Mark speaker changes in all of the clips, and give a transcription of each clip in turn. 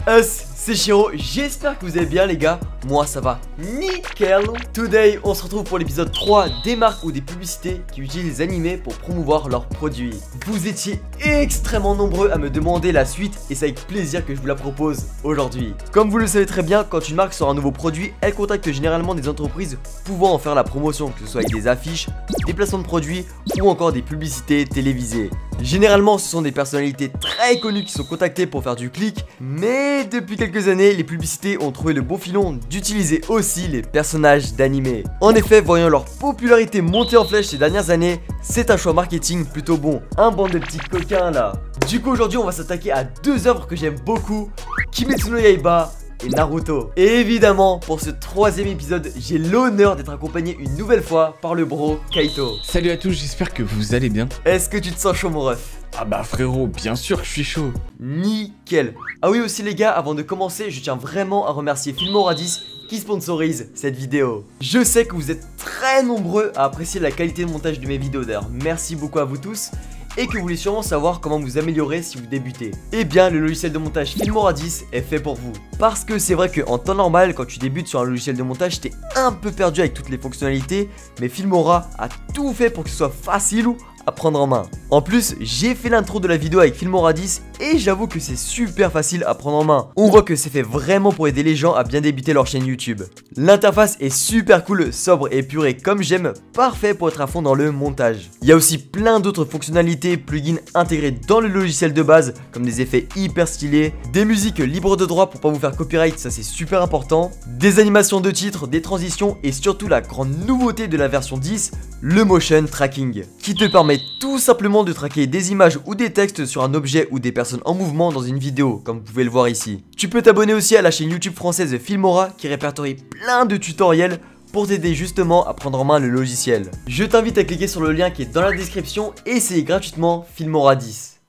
Speaker 1: C'est Shiro, j'espère que vous allez bien les gars, moi ça va nickel. Today on se retrouve pour l'épisode 3 des marques ou des publicités qui utilisent les animés pour promouvoir leurs produits. Vous étiez extrêmement nombreux à me demander la suite et c'est avec plaisir que je vous la propose aujourd'hui. Comme vous le savez très bien, quand une marque sort un nouveau produit, elle contacte généralement des entreprises pouvant en faire la promotion, que ce soit avec des affiches, des placements de produits ou encore des publicités télévisées. Généralement ce sont des personnalités très connues qui sont contactées pour faire du clic, mais depuis quelques années les publicités ont trouvé le bon filon d'utiliser aussi les personnages d'animé. En effet, voyant leur popularité monter en flèche ces dernières années, c'est un choix marketing plutôt bon. Un bande de petits coquins là. Du coup aujourd'hui on va s'attaquer à deux œuvres que j'aime beaucoup, Kimetsu no Yaiba et Naruto. Et évidemment, pour ce troisième épisode, j'ai l'honneur d'être accompagné une nouvelle fois par le bro Kaito.
Speaker 2: Salut à tous, j'espère que vous allez bien.
Speaker 1: Est-ce que tu te sens chaud mon ref?
Speaker 2: Ah bah frérot, bien sûr que je suis chaud.
Speaker 1: Nickel. Ah oui aussi les gars, avant de commencer, je tiens vraiment à remercier Filmoradis qui sponsorise cette vidéo. Je sais que vous êtes très nombreux à apprécier la qualité de montage de mes vidéos d'ailleurs. Merci beaucoup à vous tous. Et que vous voulez sûrement savoir comment vous améliorer si vous débutez. Eh bien le logiciel de montage Filmoradis est fait pour vous. Parce que c'est vrai qu'en temps normal, quand tu débutes sur un logiciel de montage, t'es un peu perdu avec toutes les fonctionnalités, mais Filmora a tout fait pour que ce soit facile à prendre en main. En plus, j'ai fait l'intro de la vidéo avec Filmoradis et j'avoue que c'est super facile à prendre en main. On voit que c'est fait vraiment pour aider les gens à bien débuter leur chaîne YouTube. L'interface est super cool, sobre et épurée comme j'aime, parfait pour être à fond dans le montage. Il y a aussi plein d'autres fonctionnalités, plugins intégrés dans le logiciel de base, comme des effets hyper stylés, des musiques libres de droit pour pas vous faire copyright, ça c'est super important, des animations de titres, des transitions et surtout la grande nouveauté de la version 10, le motion tracking, qui te permet tout simplement de traquer des images ou des textes sur un objet ou des personnes en mouvement dans une vidéo, comme vous pouvez le voir ici. Tu peux t'abonner aussi à la chaîne YouTube française Filmora qui répertorie plein de tutoriels pour t'aider justement à prendre en main le logiciel. Je t'invite à cliquer sur le lien qui est dans la description et essayer gratuitement Filmora 10.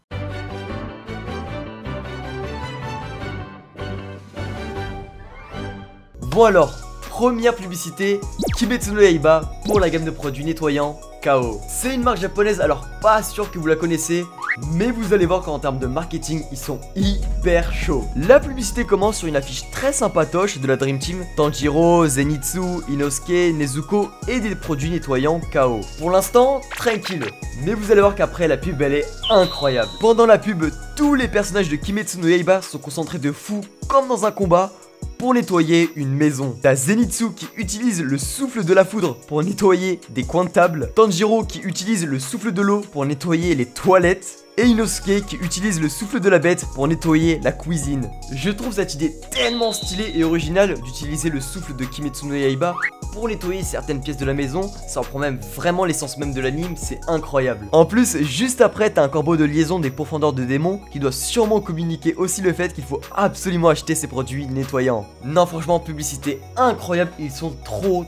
Speaker 1: Bon alors, première publicité, Kimetsu no Yaiba pour la gamme de produits nettoyants KO. C'est une marque japonaise, alors pas sûr que vous la connaissez, mais vous allez voir qu'en termes de marketing, ils sont hyper chauds. La publicité commence sur une affiche très sympatoche de la Dream Team, Tanjiro, Zenitsu, Inosuke, Nezuko et des produits nettoyants KO. Pour l'instant, tranquille, mais vous allez voir qu'après la pub elle est incroyable. Pendant la pub, tous les personnages de Kimetsu no Yaiba sont concentrés de fou comme dans un combat pour nettoyer une maison. T'as Zenitsu qui utilise le souffle de la foudre pour nettoyer des coins de table, Tanjiro qui utilise le souffle de l'eau pour nettoyer les toilettes, et Inosuke qui utilise le souffle de la bête pour nettoyer la cuisine. Je trouve cette idée tellement stylée et originale d'utiliser le souffle de Kimetsu no Yaiba pour nettoyer certaines pièces de la maison. Ça reprend même vraiment l'essence même de l'anime, c'est incroyable. En plus, juste après, t'as un corbeau de liaison des pourfendeurs de démons qui doit sûrement communiquer aussi le fait qu'il faut absolument acheter ces produits nettoyants. Non, franchement, publicité incroyable, ils sont trop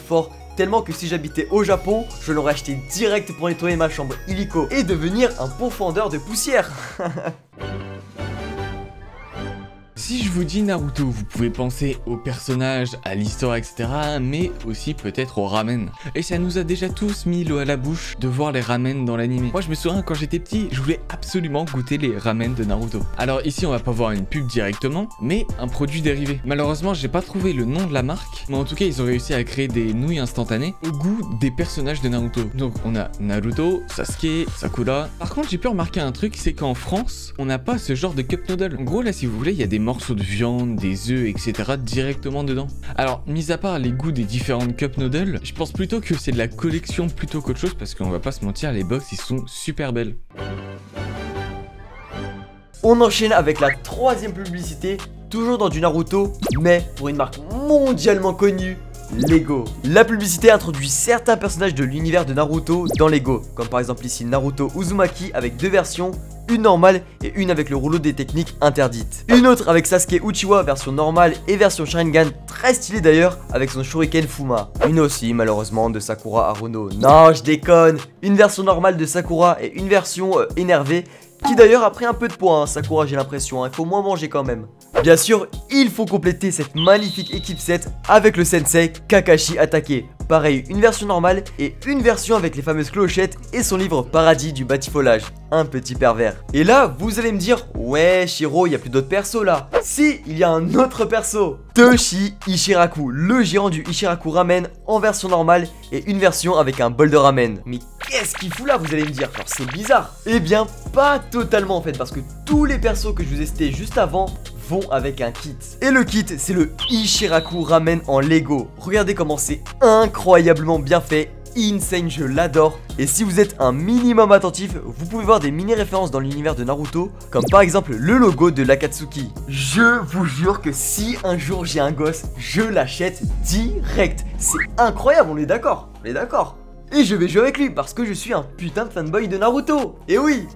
Speaker 1: forts. Tellement que si j'habitais au Japon, je l'aurais acheté direct pour nettoyer ma chambre illico et devenir un pourfendeur de poussière.
Speaker 2: Si je vous dis Naruto, vous pouvez penser aux personnages, à l'histoire, etc. Mais aussi peut-être aux ramen. Et ça nous a déjà tous mis l'eau à la bouche de voir les ramen dans l'anime. Moi je me souviens quand j'étais petit, je voulais absolument goûter les ramen de Naruto. Alors ici on va pas voir une pub directement, mais un produit dérivé. Malheureusement j'ai pas trouvé le nom de la marque, mais en tout cas ils ont réussi à créer des nouilles instantanées au goût des personnages de Naruto. Donc on a Naruto, Sasuke, Sakura. Par contre j'ai pu remarquer un truc, c'est qu'en France, on n'a pas ce genre de cup noodle. En gros là si vous voulez, il y a des morceaux de viande, des œufs, etc. directement dedans. Alors, mis à part les goûts des différentes cup noodles, je pense plutôt que c'est de la collection plutôt qu'autre chose parce qu'on va pas se mentir, les box ils sont super belles.
Speaker 1: On enchaîne avec la troisième publicité, toujours dans du Naruto, mais pour une marque mondialement connue, Lego. La publicité introduit certains personnages de l'univers de Naruto dans Lego, comme par exemple ici Naruto Uzumaki avec deux versions, une normale et une avec le rouleau des techniques interdites. Une autre avec Sasuke Uchiwa version normale et version Sharingan, très stylée d'ailleurs, avec son Shuriken Fuma. Une aussi malheureusement de Sakura Haruno. Non je déconne. Une version normale de Sakura et une version énervée, qui d'ailleurs a pris un peu de poids, hein, Sakura j'ai l'impression, il faut moins manger quand même. Bien sûr, il faut compléter cette magnifique équipe set avec le sensei Kakashi Attaqué. pareil, une version normale et une version avec les fameuses clochettes et son livre Paradis du batifolage. Un petit pervers. Et là, vous allez me dire, ouais, Shiro, il y a plus d'autres persos là. Si, il y a un autre perso. Toshi Ichiraku, le gérant du Ichiraku Ramen en version normale et une version avec un bol de ramen. Mais qu'est-ce qu'il fout là, vous allez me dire? Alors c'est bizarre. Eh bien, pas totalement en fait, parce que tous les persos que je vous ai cités juste avant vont avec un kit. Et le kit, c'est le Ichiraku Ramen en Lego. Regardez comment c'est incroyablement bien fait. Insane, je l'adore. Et si vous êtes un minimum attentif, vous pouvez voir des mini références dans l'univers de Naruto, comme par exemple le logo de l'Akatsuki. Je vous jure que si un jour j'ai un gosse, je l'achète direct. C'est incroyable, on est d'accord? On est d'accord. Et je vais jouer avec lui parce que je suis un putain de fanboy de Naruto. Et oui.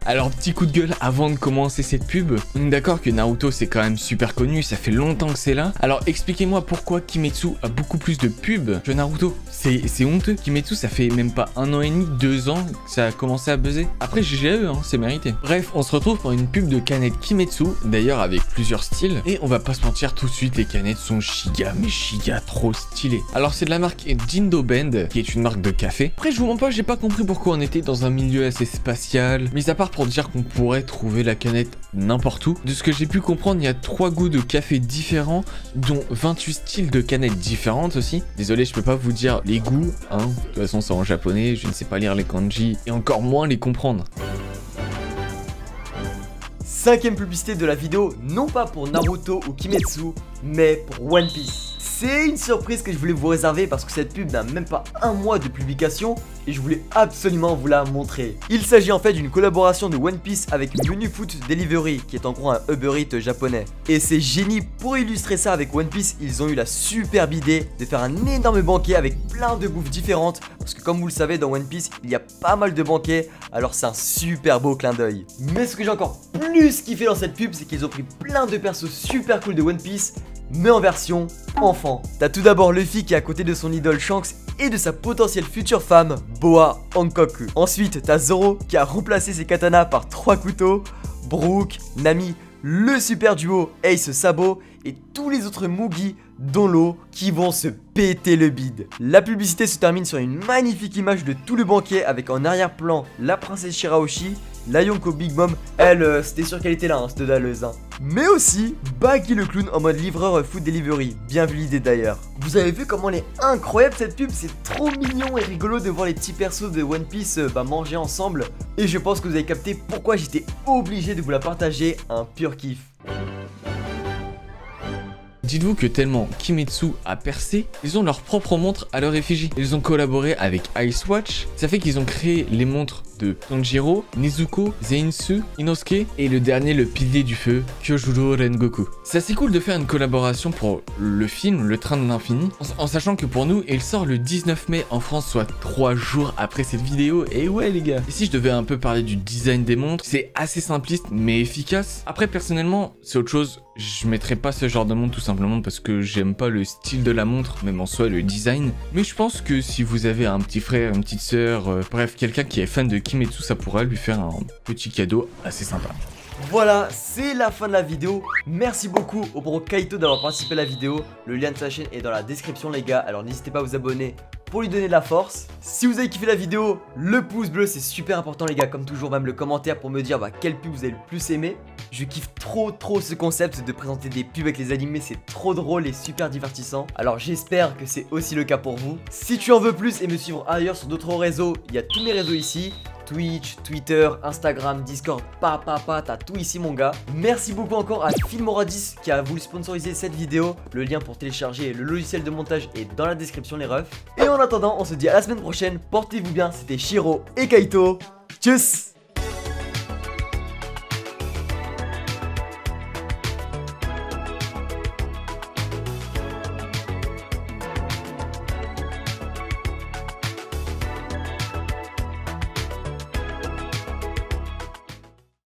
Speaker 2: Alors petit coup de gueule avant de commencer cette pub, on est d'accord que Naruto c'est quand même super connu, ça fait longtemps que c'est là. Alors expliquez-moi pourquoi Kimetsu a beaucoup plus de pubs que Naruto. C'est honteux, Kimetsu ça fait même pas 1 an et demi, 2 ans que ça a commencé à buzzer. Après GGE, hein, c'est mérité. Bref, on se retrouve pour une pub de canettes Kimetsu, d'ailleurs avec plusieurs styles. Et on va pas se mentir, tout de suite les canettes sont giga, mais giga trop stylées. Alors c'est de la marque Jindo Bend, qui est une marque de café. Après je vous mens pas, j'ai pas compris pourquoi on était dans un milieu assez spatial. Mis à part pour dire qu'on pourrait trouver la canette n'importe où. De ce que j'ai pu comprendre, il y a 3 goûts de café différents, dont 28 styles de canettes différentes aussi. Désolé, je peux pas vous dire les goûts, hein. De toute façon, c'est en japonais, je ne sais pas lire les kanji, et encore moins les comprendre.
Speaker 1: 5ème publicité de la vidéo, non pas pour Naruto ou Kimetsu, mais pour One Piece. C'est une surprise que je voulais vous réserver parce que cette pub n'a même pas 1 mois de publication et je voulais absolument vous la montrer. Il s'agit en fait d'une collaboration de One Piece avec Menu Food Delivery, qui est en gros un Uber Eats japonais. Et c'est génie, pour illustrer ça avec One Piece, ils ont eu la superbe idée de faire un énorme banquet avec plein de bouffes différentes. Parce que comme vous le savez, dans One Piece, il y a pas mal de banquets, alors c'est un super beau clin d'œil. Mais ce que j'ai encore plus kiffé dans cette pub, c'est qu'ils ont pris plein de persos super cool de One Piece, mais en version enfant. T'as tout d'abord Luffy qui est à côté de son idole Shanks et de sa potentielle future femme, Boa Hancock. Ensuite, t'as Zoro qui a remplacé ses katanas par 3 couteaux, Brook, Nami, le super duo Ace Sabo et tous les autres Mugi dont l'eau qui vont se péter le bide. La publicité se termine sur une magnifique image de tout le banquet avec en arrière-plan la princesse Shirahoshi, la Yonko Big Mom, elle, c'était sûr qu'elle était là, hein, cette dalleuse. Hein. Mais aussi Baggy le clown en mode livreur food delivery, bien vu l'idée d'ailleurs. Vous avez vu comment elle est incroyable cette pub, c'est trop mignon et rigolo de voir les petits persos de One Piece manger ensemble. Et je pense que vous avez capté pourquoi j'étais obligé de vous la partager, un pur kiff.
Speaker 2: Dites-vous que tellement Kimetsu a percé, ils ont leur propre montre à leur effigie. Ils ont collaboré avec Ice Watch, ça fait qu'ils ont créé les montres de Tanjiro, Nezuko, Zenitsu, Inosuke et le dernier, le pilier du feu, Kyojuro Rengoku. C'est assez cool de faire une collaboration pour le film Le Train de l'Infini, en sachant que pour nous, il sort le 19 mai en France, soit 3 jours après cette vidéo. Et ouais les gars, et si je devais un peu parler du design des montres, c'est assez simpliste mais efficace. Après personnellement, c'est autre chose. Je mettrais pas ce genre de montre tout simplement parce que j'aime pas le style de la montre, même en soi le design. Mais je pense que si vous avez un petit frère, une petite sœur, bref, quelqu'un qui est fan de Kimetsu, ça pourra lui faire un petit cadeau assez sympa.
Speaker 1: Voilà, c'est la fin de la vidéo. Merci beaucoup au bro Kaito d'avoir participé à la vidéo. Le lien de sa chaîne est dans la description les gars, alors n'hésitez pas à vous abonner pour lui donner de la force. Si vous avez kiffé la vidéo, le pouce bleu c'est super important les gars, comme toujours, même le commentaire pour me dire quelle pub vous avez le plus aimé. Je kiffe trop ce concept de présenter des pubs avec les animés, c'est trop drôle et super divertissant. Alors j'espère que c'est aussi le cas pour vous. Si tu en veux plus et me suivre ailleurs sur d'autres réseaux, il y a tous mes réseaux ici. Twitch, Twitter, Instagram, Discord, t'as tout ici mon gars. Merci beaucoup encore à Filmora10 qui a voulu sponsoriser cette vidéo. Le lien pour télécharger le logiciel de montage est dans la description les refs. Et en attendant, on se dit à la semaine prochaine, portez-vous bien, c'était Shiro et Kaito. Tchuss.